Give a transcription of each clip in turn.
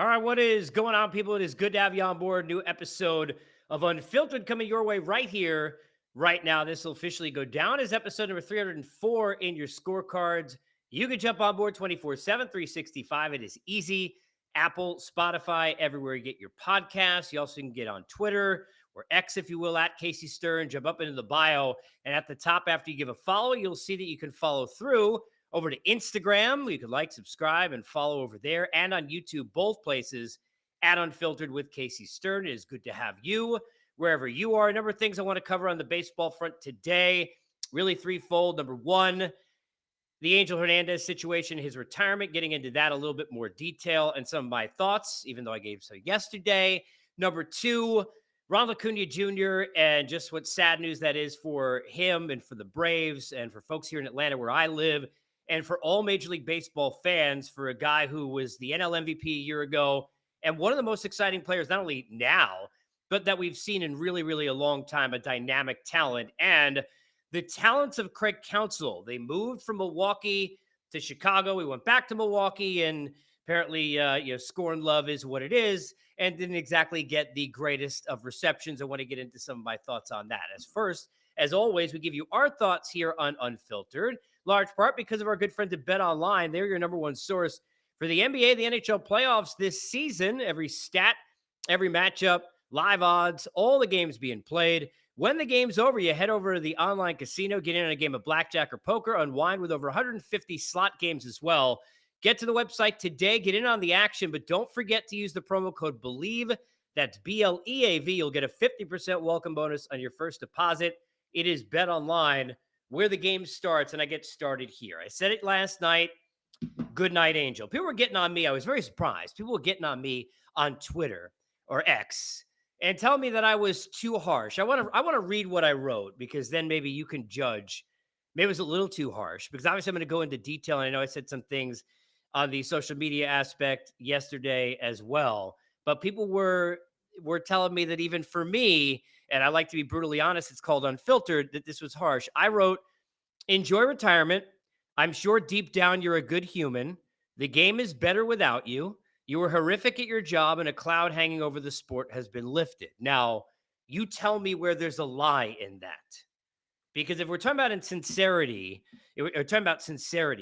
All right, what is going on, people? It is good to have you on board. New episode of Unfiltered coming your way right here, right now. This will officially go down as episode number 304 in your scorecards. You can jump on board 24/7, 365. It is easy. Apple, Spotify, everywhere you get your podcasts. You also can get on Twitter or X, if you will, at Casey Stern. Jump up into the bio. And at the top, after you give a follow, you'll see that you can follow through over to Instagram. You could like, subscribe, and follow over there, and on YouTube, both places at Unfiltered with Casey Stern. It is good to have you wherever you are. A number of things I want to cover on the baseball front today, really threefold. Number one, the Angel Hernandez situation, his retirement, getting into that a little bit more detail and some of my thoughts, even though I gave so yesterday. Number two, Ronald Acuna Jr. and just what sad news that is for him and for the Braves and for folks here in Atlanta where I live and for all Major League Baseball fans, for a guy who was the NL MVP a year ago and one of the most exciting players, not only now, but that we've seen in really, really a long time, a dynamic talent. And the talents of Craig Counsell. They moved from Milwaukee to Chicago. We went back to Milwaukee, and apparently, score and love is what it is, and didn't exactly get the greatest of receptions. I want to get into some of my thoughts on that. As always, we give you our thoughts here on Unfiltered, large part because of our good friends at Bet Online. They're your number one source for the NBA, the NHL playoffs this season. Every stat, every matchup, live odds, all the games being played. When the game's over, you head over to the online casino, get in on a game of blackjack or poker, unwind with over 150 slot games as well. Get to the website today, get in on the action, but don't forget to use the promo code BELIEVE. That's BLEAV. You'll get a 50% welcome bonus on your first deposit. It is Bet Online where the game starts, and I get started here. I said it last night. Goodnight, Angel. People were getting on me. I was very surprised. People were getting on me on Twitter or X and tell me that I was too harsh. I want to read what I wrote, because then maybe you can judge. Maybe it was a little too harsh, because obviously I'm going to go into detail. And I know I said some things on the social media aspect yesterday as well, but people were telling me that even for me, and I like to be brutally honest, it's called Unfiltered, that this was harsh. I wrote, enjoy retirement. I'm sure deep down you're a good human. The game is better without you. You were horrific at your job, and a cloud hanging over the sport has been lifted. Now, you tell me where there's a lie in that. Because if we're talking about sincerity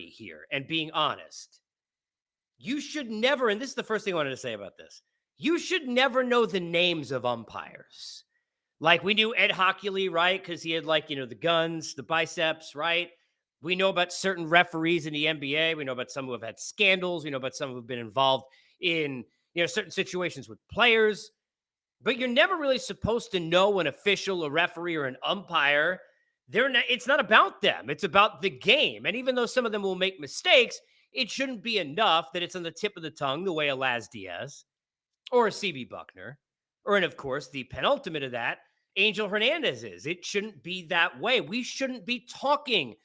here and being honest, you should never, and this is the first thing I wanted to say about this, you should never know the names of umpires. Like, we knew Ed Hockley, right? Because he had, the guns, the biceps, right? We know about certain referees in the NBA. We know about some who have had scandals. We know about some who have been involved in, certain situations with players. But you're never really supposed to know an official, a referee, or an umpire. It's not about them. It's about the game. And even though some of them will make mistakes, it shouldn't be enough that it's on the tip of the tongue, the way a Laz Diaz or a CB Buckner, and of course, the penultimate of that, Angel Hernandez is. It shouldn't be that way. We shouldn't be talking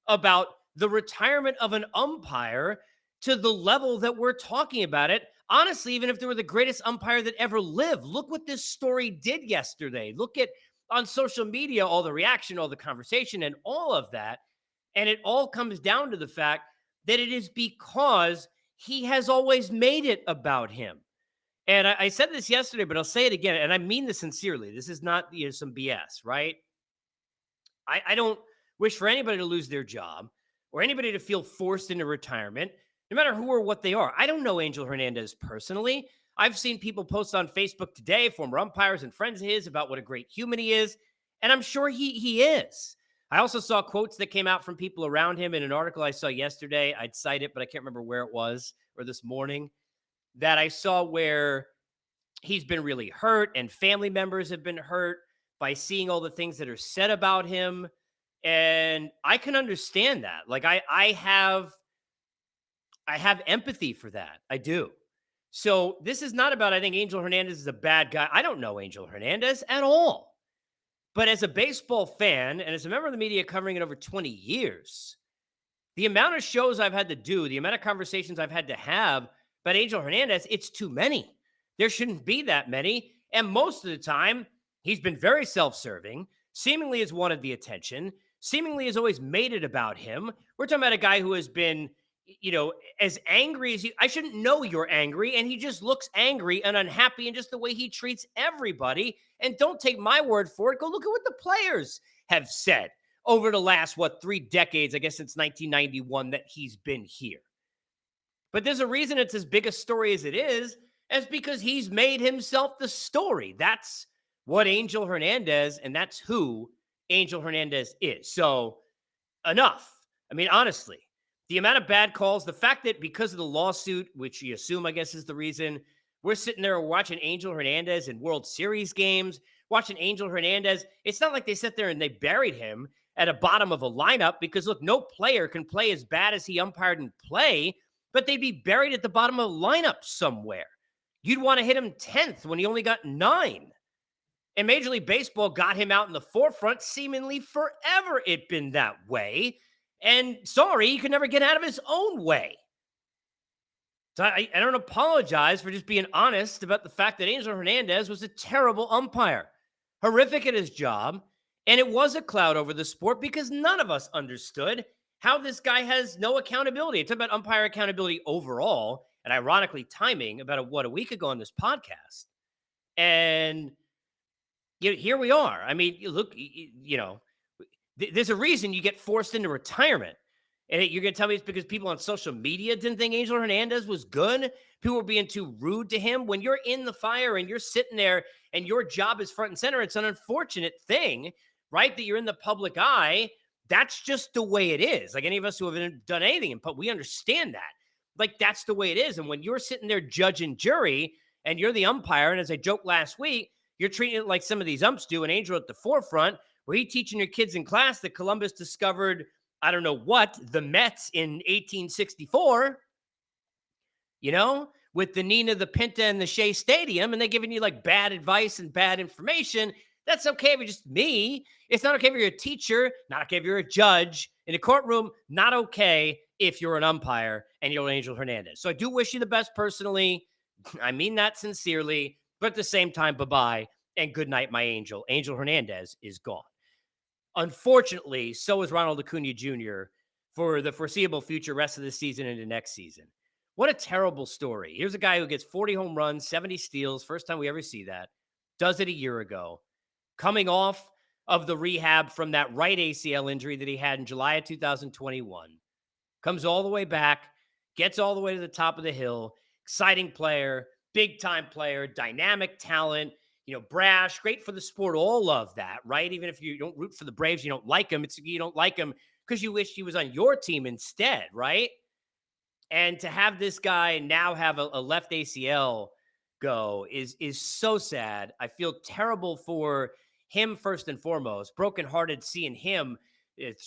about the retirement of an umpire to the level that we're talking about it. Honestly, even if they were the greatest umpire that ever lived, look what this story did yesterday. Look at on social media, all the reaction, all the conversation, and all of that. And it all comes down to the fact that it is because he has always made it about him. And I said this yesterday, but I'll say it again, and I mean this sincerely. This is not some BS, right? I don't wish for anybody to lose their job or anybody to feel forced into retirement, no matter who or what they are. I don't know Angel Hernandez personally. I've seen people post on Facebook today, former umpires and friends of his, about what a great human he is, and I'm sure he is. I also saw quotes that came out from people around him in an article I saw yesterday. I'd cite it, but I can't remember where it was, or this morning, that I saw where he's been really hurt and family members have been hurt by seeing all the things that are said about him. And I can understand that. Like, I have empathy for that. I do. So this is not about, I think Angel Hernandez is a bad guy. I don't know Angel Hernandez at all. But as a baseball fan and as a member of the media covering it over 20 years, the amount of shows I've had to do, the amount of conversations I've had to have about Angel Hernandez, it's too many. There shouldn't be that many. And most of the time, he's been very self-serving, seemingly has wanted the attention, seemingly has always made it about him. We're talking about a guy who has been, you know, as angry as you, I shouldn't know you're angry. And he just looks angry and unhappy in just the way he treats everybody. And don't take my word for it. Go look at what the players have said over the last, 3 decades, I guess since 1991 that he's been here. But there's a reason it's as big a story as it is, as because he's made himself the story. That's what Angel Hernandez, and that's who Angel Hernandez is. So enough. I mean, honestly, the amount of bad calls, the fact that because of the lawsuit, which you assume, I guess, is the reason, we're sitting there watching Angel Hernandez in World Series games, watching Angel Hernandez. It's not like they sat there and they buried him at the bottom of a lineup because, look, no player can play as bad as he umpired and play, but they'd be buried at the bottom of a lineup somewhere. You'd want to hit him 10th when he only got 9. And Major League Baseball got him out in the forefront seemingly forever. It'd been that way. And sorry, he could never get out of his own way. So I don't apologize for just being honest about the fact that Angel Hernandez was a terrible umpire, horrific at his job. And it was a cloud over the sport because none of us understood how this guy has no accountability. I talked about umpire accountability overall, and ironically, timing about a week ago on this podcast. And here we are. I mean, look, there's a reason you get forced into retirement. And you're going to tell me it's because people on social media didn't think Angel Hernandez was good? People were being too rude to him. When you're in the fire and you're sitting there and your job is front and center, it's an unfortunate thing, right? That you're in the public eye. That's just the way it is. Like any of us who haven't done anything, but we understand that. Like that's the way it is. And when you're sitting there judge and jury and you're the umpire, and as I joked last week, you're treating it like some of these umps do, and Angel at the forefront, where he's teaching your kids in class that Columbus discovered, I don't know what, the Mets in 1864, with the Nina, the Pinta, and the Shea Stadium, and they're giving you like bad advice and bad information. That's okay if you're just me. It's not okay if you're a teacher, not okay if you're a judge. In a courtroom, not okay if you're an umpire and you're Angel Hernandez. So I do wish you the best personally. I mean that sincerely. But at the same time, bye-bye and good night, my angel. Angel Hernandez is gone. Unfortunately, so is Ronald Acuna Jr. for the foreseeable future, rest of the season into next season. What a terrible story. Here's a guy who gets 40 home runs, 70 steals. First time we ever see that. Does it a year ago. Coming off of the rehab from that right ACL injury that he had in July of 2021. Comes all the way back, gets all the way to the top of the hill. Exciting player, big-time player, dynamic talent, brash, great for the sport, all of that, right? Even if you don't root for the Braves, you don't like him. You don't like him because you wish he was on your team instead, right? And to have this guy now have a left ACL go is so sad. I feel terrible for him first and foremost. Brokenhearted seeing him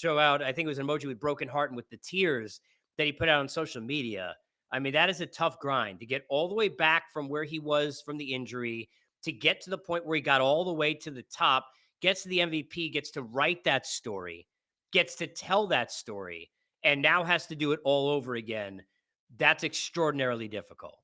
throw out, I think it was an emoji with broken heart and with the tears that he put out on social media. I mean, that is a tough grind to get all the way back from where he was from the injury to get to the point where he got all the way to the top, gets to the MVP, gets to write that story, gets to tell that story, and now has to do it all over again. That's extraordinarily difficult.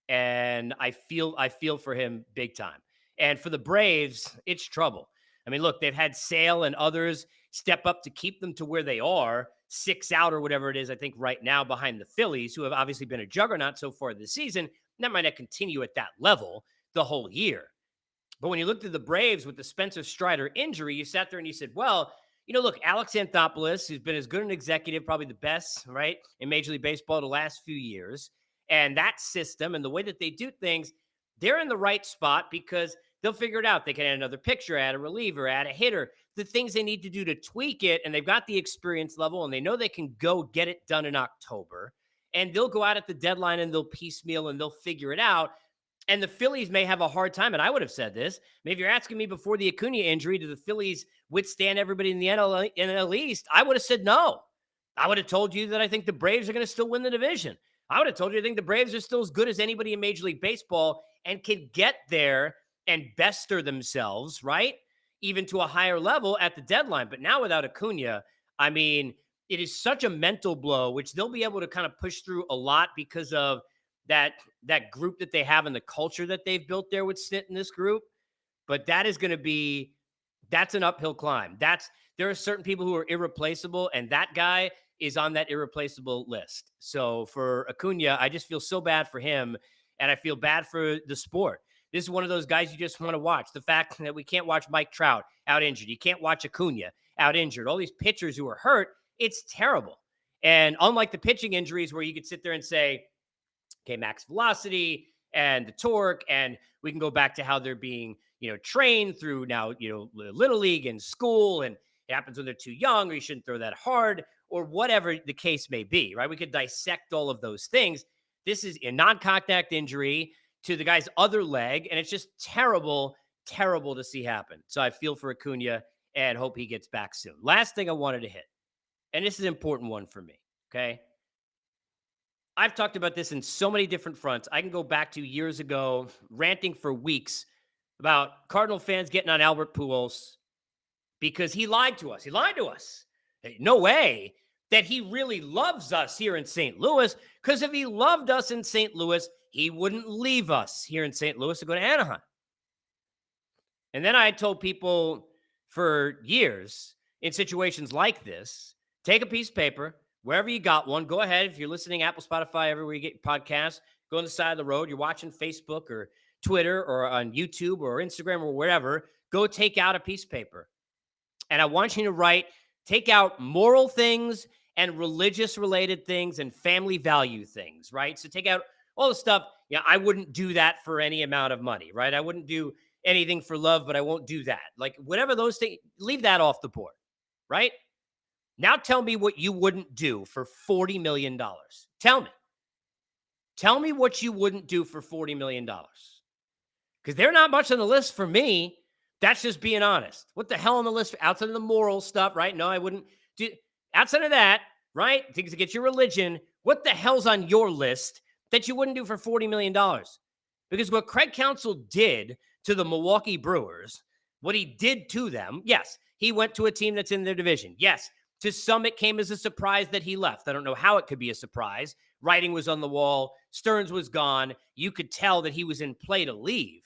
And I feel for him big time. And for the Braves, it's trouble. I mean, look, they've had Sale and others step up to keep them to where they are, 6 out or whatever it is, I think right now behind the Phillies, who have obviously been a juggernaut so far this season. That might not continue at that level the whole year. But when you looked at the Braves with the Spencer Strider injury, you sat there and you said, well, look, Alex Anthopoulos, who's been as good an executive, probably the best, right, in Major League Baseball the last few years, and that system and the way that they do things, they're in the right spot because they'll figure it out. They can add another pitcher, add a reliever, add a hitter, the things they need to do to tweak it, and they've got the experience level, and they know they can go get it done in October, and they'll go out at the deadline, and they'll piecemeal, and they'll figure it out. And the Phillies may have a hard time, and I would have said this. Maybe you're asking me before the Acuna injury, do the Phillies withstand everybody in the NL East? I would have said no. I would have told you that I think the Braves are going to still win the division. I would have told you I think the Braves are still as good as anybody in Major League Baseball and can get there and bester themselves, right? Even to a higher level at the deadline. But now without Acuna, I mean, it is such a mental blow, which they'll be able to kind of push through a lot because of that group that they have and the culture that they've built there with Snit in this group. But that is going to be, that's an uphill climb. There are certain people who are irreplaceable, and that guy is on that irreplaceable list. So for Acuna, I just feel so bad for him, and I feel bad for the sport. This is one of those guys you just want to watch. The fact that we can't watch Mike Trout out injured, you can't watch Acuna out injured, all these pitchers who are hurt, it's terrible. And unlike the pitching injuries where you could sit there and say, okay, max velocity and the torque, and we can go back to how they're being, trained through now, little league and school, and it happens when they're too young, or you shouldn't throw that hard, or whatever the case may be, right? We could dissect all of those things. This is a non-contact injury to the guy's other leg, and it's just terrible, terrible to see happen. So I feel for Acuna and hope he gets back soon. Last thing I wanted to hit, and this is an important one for me, okay? I've talked about this in so many different fronts. I can go back to years ago, ranting for weeks about Cardinal fans getting on Albert Pujols because he lied to us. He lied to us. No way that he really loves us here in St. Louis, because if he loved us in St. Louis, he wouldn't leave us here in St. Louis to go to Anaheim. And then I told people for years in situations like this, take a piece of paper, wherever you got one, go ahead. If you're listening, Apple, Spotify, everywhere you get your podcasts, go on the side of the road. You're watching Facebook or Twitter or on YouTube or Instagram or wherever, go take out a piece of paper. And I want you to take out moral things and religious related things and family value things, right? So take out all the stuff. I wouldn't do that for any amount of money, right? I wouldn't do anything for love, but I won't do that. Like whatever those things, leave that off the board, right? Now tell me what you wouldn't do for $40 million. Tell me. Tell me what you wouldn't do for $40 million. Because they're not much on the list for me. That's just being honest. What the hell on the list outside of the moral stuff, right? No, I wouldn't do outside of that, right? Things to get your religion. What the hell's on your list that you wouldn't do for $40 million? Because what Craig Counsell did to the Milwaukee Brewers, what he did to them, yes, he went to a team that's in their division. Yes, to some it came as a surprise that he left. I don't know how it could be a surprise. Writing was on the wall. Stearns was gone. You could tell that he was in play to leave,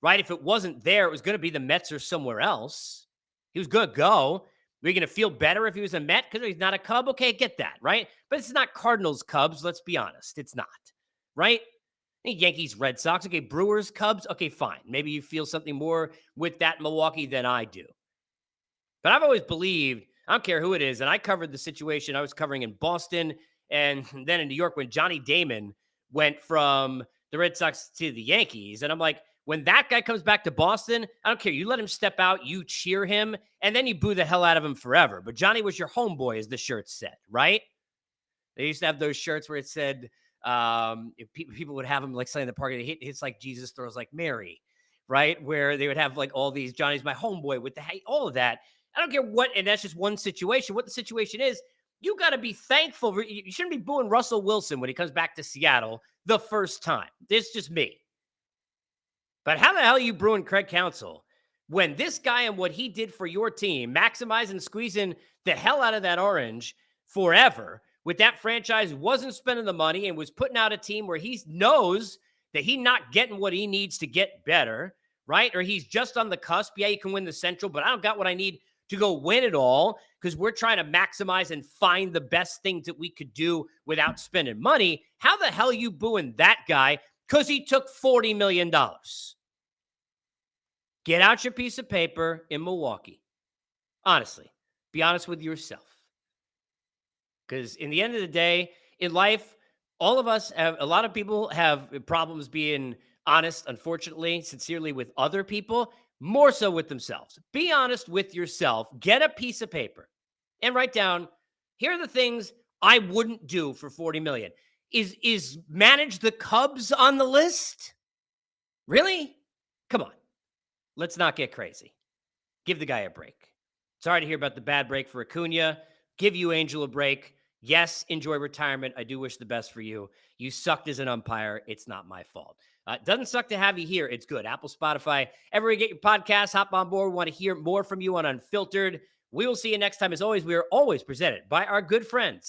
right? If it wasn't there, it was going to be the Mets or somewhere else. He was going to go. Were you going to feel better if he was a Met because he's not a Cub? Okay, I get that, right? But it's not Cardinals, Cubs. Let's be honest. It's not, right? Yankees, Red Sox. Okay, Brewers, Cubs. Okay, fine. Maybe you feel something more with that Milwaukee than I do. But I've always believed, I don't care who it is, and I covered the situation I was covering in Boston and then in New York when Johnny Damon went from the Red Sox to the Yankees. And I'm like, when that guy comes back to Boston, I don't care. You let him step out, you cheer him, and then you boo the hell out of him forever. But Johnny was your homeboy, as the shirt said, right? They used to have those shirts where it said, if people would have him like saying the park, it's like Jesus throws like Mary, right? Where they would have like all these Johnny's my homeboy with all of that. I don't care what, and that's just one situation. What the situation is, you got to be thankful. You shouldn't be booing Russell Wilson when he comes back to Seattle the first time. This is just me. But how the hell are you brewing Craig Counsell when this guy and what he did for your team, maximizing, squeezing the hell out of that orange forever, with that franchise wasn't spending the money and was putting out a team where he knows that he's not getting what he needs to get better, right? Or he's just on the cusp. Yeah, you can win the Central, but I don't got what I need to go win it all because we're trying to maximize and find the best things that we could do without spending money. How the hell are you booing that guy because he took $40 million? Get out your piece of paper in Milwaukee. Honestly, be honest with yourself. Because in the end of the day, in life, all of us have, a lot of people have problems being honest, unfortunately, sincerely with other people, more so with themselves. Be honest with yourself. Get a piece of paper and write down, here are the things I wouldn't do for $40 million. Is manage the Cubs on the list? Really? Come on. Let's not get crazy. Give the guy a break. Sorry to hear about the bad break for Acuna. Give you, Angel, a break. Yes, enjoy retirement. I do wish the best for you. You sucked as an umpire. It's not my fault. It doesn't suck to have you here. It's good. Apple, Spotify, everywhere you get your podcasts, hop on board. We want to hear more from you on Unfiltered. We will see you next time. As always, we are always presented by our good friends